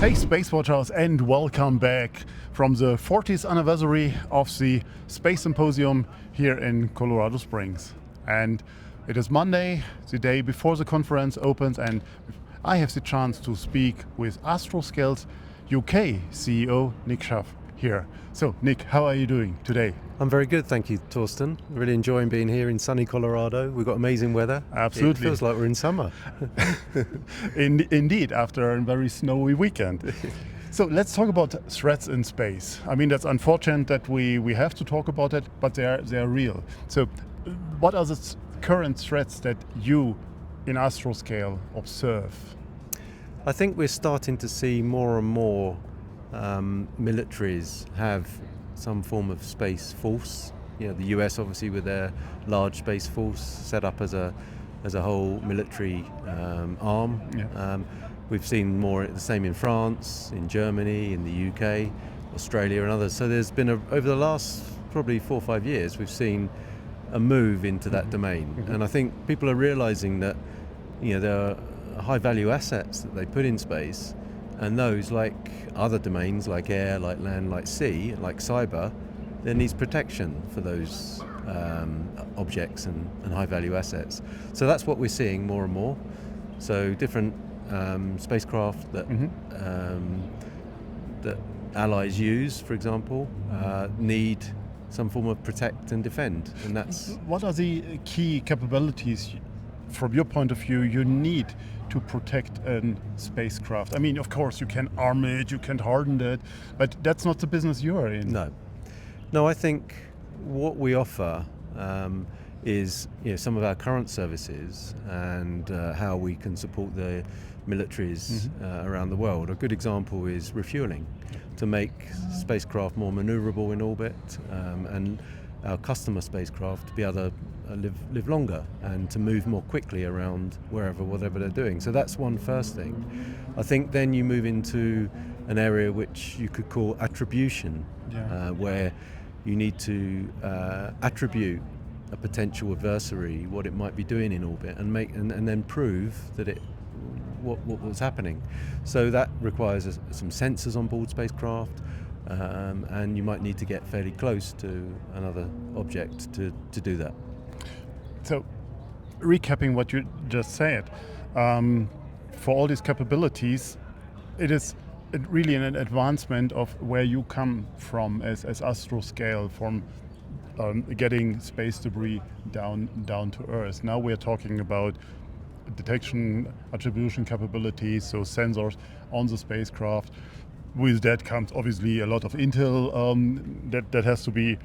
Hey Space Watchers, and welcome back from the 40th anniversary of the Space Symposium here in Colorado Springs. And it is Monday, the day before the conference opens, and I have the chance to speak with Astroscale UK CEO Nick Schaff here. So Nick, how are you doing today? I'm very good, thank you, Torsten. Really enjoying being here in sunny Colorado. We've got amazing weather. Absolutely. It feels like we're in summer. Indeed, after a very snowy weekend. So let's talk about threats in space. I mean, that's unfortunate that we have to talk about it, but they're real. So what are the current threats that you in Astroscale observe? I think we're starting to see more and more militaries have some form of space force. You know, the US obviously with their large space force set up as a whole military arm. Yeah. We've seen more the same in France, in Germany, in the UK, Australia and others. So there's been over the last probably 4 or 5 years we've seen a move into that domain. Mm-hmm. And I think people are realizing that, you know, there are high value assets that they put in space, and those, like other domains like air, like land, like sea, like cyber, there needs protection for those objects and high value assets. So that's what we're seeing more and more. So different spacecraft that that allies use, for example, need some form of protect and defend, and that's... What are the key capabilities from your point of view you need to protect a spacecraft? I mean, of course you can arm it, you can harden it, but that's not the business you are in. No, I think what we offer is, you know, some of our current services and how we can support the militaries around the world. A good example is refueling, to make spacecraft more maneuverable in orbit, and our customer spacecraft to be able to live longer and to move more quickly around whatever they're doing. So that's one first thing. I think then you move into an area which you could call attribution, where you need to attribute a potential adversary what it might be doing in orbit and then prove that what was happening. So that requires some sensors on board spacecraft, and you might need to get fairly close to another object to do that. So, recapping what you just said, for all these capabilities, it is really an advancement of where you come from as Astroscale, from getting space debris down to Earth. Now we're talking about detection, attribution capabilities, so sensors on the spacecraft. With that comes obviously a lot of intel that has to be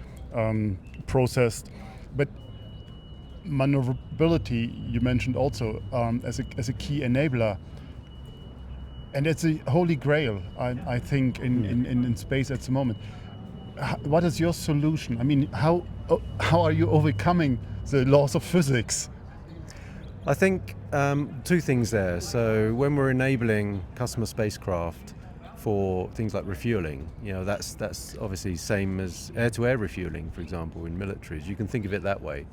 processed. But maneuverability, you mentioned also as a key enabler, and it's a holy grail, I think, in space at the moment. What is your solution? I mean, how are you overcoming the laws of physics? I think two things there. So when we're enabling customer spacecraft for things like refueling, you know, that's obviously same as air-to-air refueling, for example, in militaries. You can think of it that way,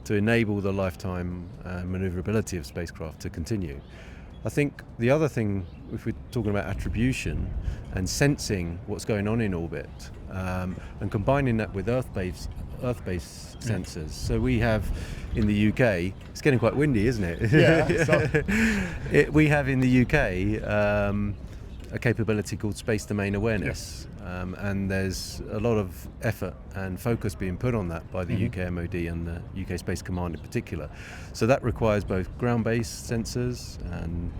to enable the lifetime maneuverability of spacecraft to continue. I think the other thing, if we're talking about attribution and sensing what's going on in orbit, and combining that with Earth-based sensors. So we have in the UK, it's getting quite windy, isn't it? Yeah. We have in the UK a capability called space domain awareness, and there's a lot of effort and focus being put on that by the UK MOD and the UK Space Command in particular. So that requires both ground-based sensors, and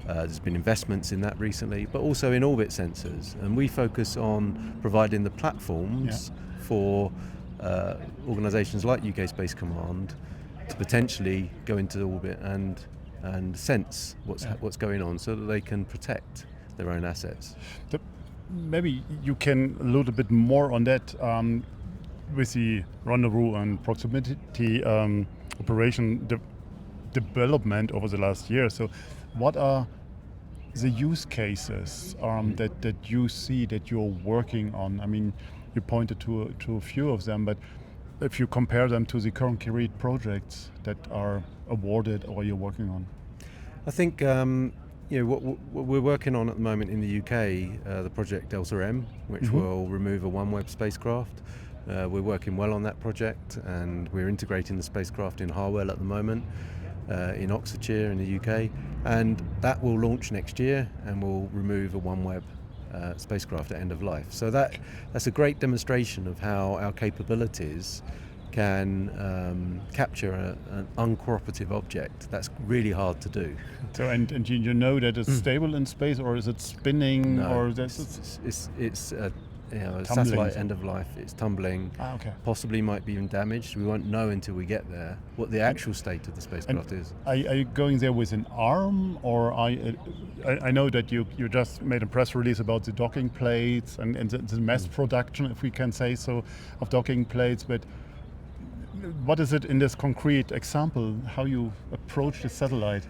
there's been investments in that recently, but also in orbit sensors, and we focus on providing the platforms for organisations like UK Space Command to potentially go into orbit and sense what's going on, so that they can protect their own assets. Maybe you can allude a bit more on that with the rendezvous and proximity operation development over the last year. So what are the use cases that you see that you're working on? I mean, you pointed to a few of them, but if you compare them to the concrete projects that are awarded or you're working on? I think what we're working on at the moment in the UK, the project Delta M, which will remove a OneWeb spacecraft. We're working well on that project, and we're integrating the spacecraft in Harwell at the moment, in Oxfordshire in the UK, and that will launch next year and will remove a OneWeb spacecraft at end of life. So that's a great demonstration of how our capabilities can capture an uncooperative object. That's really hard to do. So and you know that it's stable in space, or is it spinning? No, or it's a Tumbling. satellite end of life. It's tumbling. Okay. Possibly might be even damaged. We won't know until we get there what the actual state of the spacecraft is. Are you going there with an arm, or I know that you just made a press release about the docking plates and the mass production, if we can say so, of docking plates, but what is it in this concrete example, how you approach the satellite?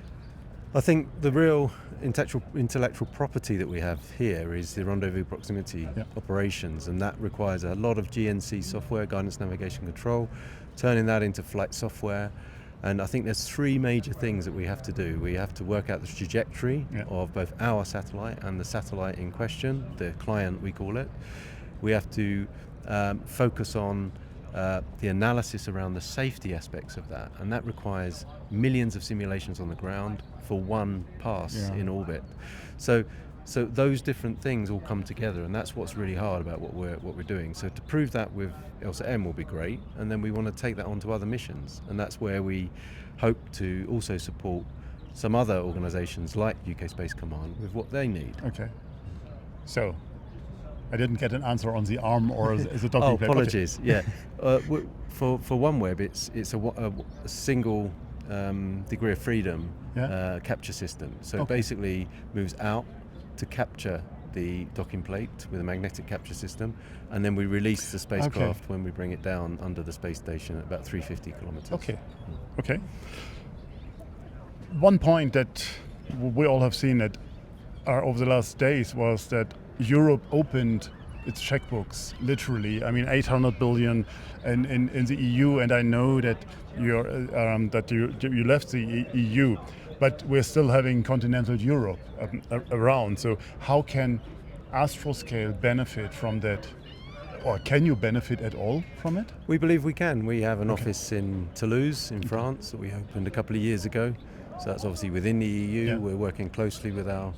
I think the real intellectual property that we have here is the rendezvous proximity operations, and that requires a lot of GNC software, guidance, navigation, control, turning that into flight software. And I think there's three major things that we have to do. We have to work out the trajectory of both our satellite and the satellite in question, the client we call it. We have to focus on the analysis around the safety aspects of that, and that requires millions of simulations on the ground for one pass in orbit. So those different things all come together, and that's what's really hard about what we're doing. So to prove that with ELSA M will be great, and then we want to take that onto other missions, and that's where we hope to also support some other organisations like UK Space Command with what they need. Okay. So I didn't get an answer on the arm or is it docking plate. Apologies. Okay. For OneWeb, it's a single degree of freedom capture system. So it basically moves out to capture the docking plate with a magnetic capture system, and then we release the spacecraft when we bring it down under the space station at about 350 kilometers. Okay. One point that we all have seen that over the last days was that Europe opened its checkbooks, literally. I mean, 800 billion in the EU, and I know that you left the EU, but we're still having continental Europe around. So how can Astroscale benefit from that? Or can you benefit at all from it? We believe we can. We have an office in Toulouse in France that we opened a couple of years ago. So that's obviously within the EU. We're working closely with our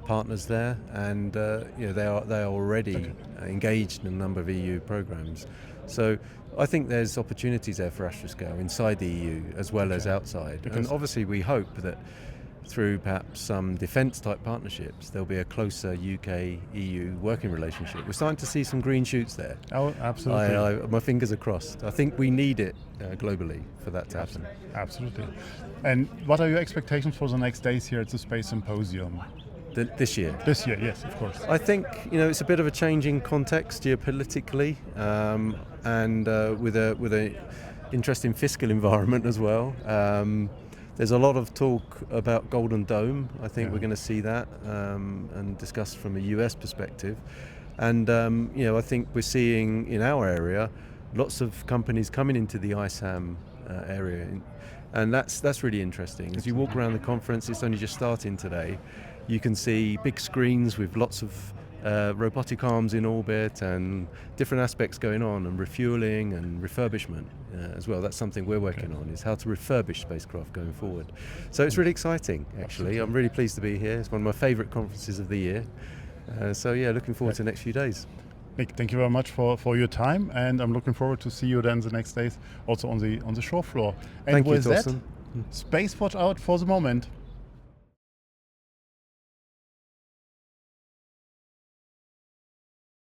partners there, and they are already engaged in a number of EU programs. So I think there's opportunities there for Astroscale inside the EU as well as outside. And obviously we hope that through perhaps some defence type partnerships there'll be a closer UK-EU working relationship. We're starting to see some green shoots there. Oh, absolutely. My fingers are crossed. I think we need it globally for that to happen. Absolutely. And what are your expectations for the next days here at the Space Symposium? This year? This year, yes, of course. I think it's a bit of a changing context geopolitically, and with a interesting fiscal environment as well. There's a lot of talk about Golden Dome. I think we're going to see that and discussed from a US perspective. And I think we're seeing in our area lots of companies coming into the ISAM area, and that's really interesting. As you walk around the conference, it's only just starting today. You can see big screens with lots of robotic arms in orbit and different aspects going on, and refueling and refurbishment as well. That's something we're working on, is how to refurbish spacecraft going forward. So it's really exciting, actually. I'm really pleased to be here. It's one of my favourite conferences of the year. Looking forward to the next few days. Nick, thank you very much for your time, and I'm looking forward to see you then the next days also on the show floor. And thank you, with Torsten. that, SpaceWatch out for the moment.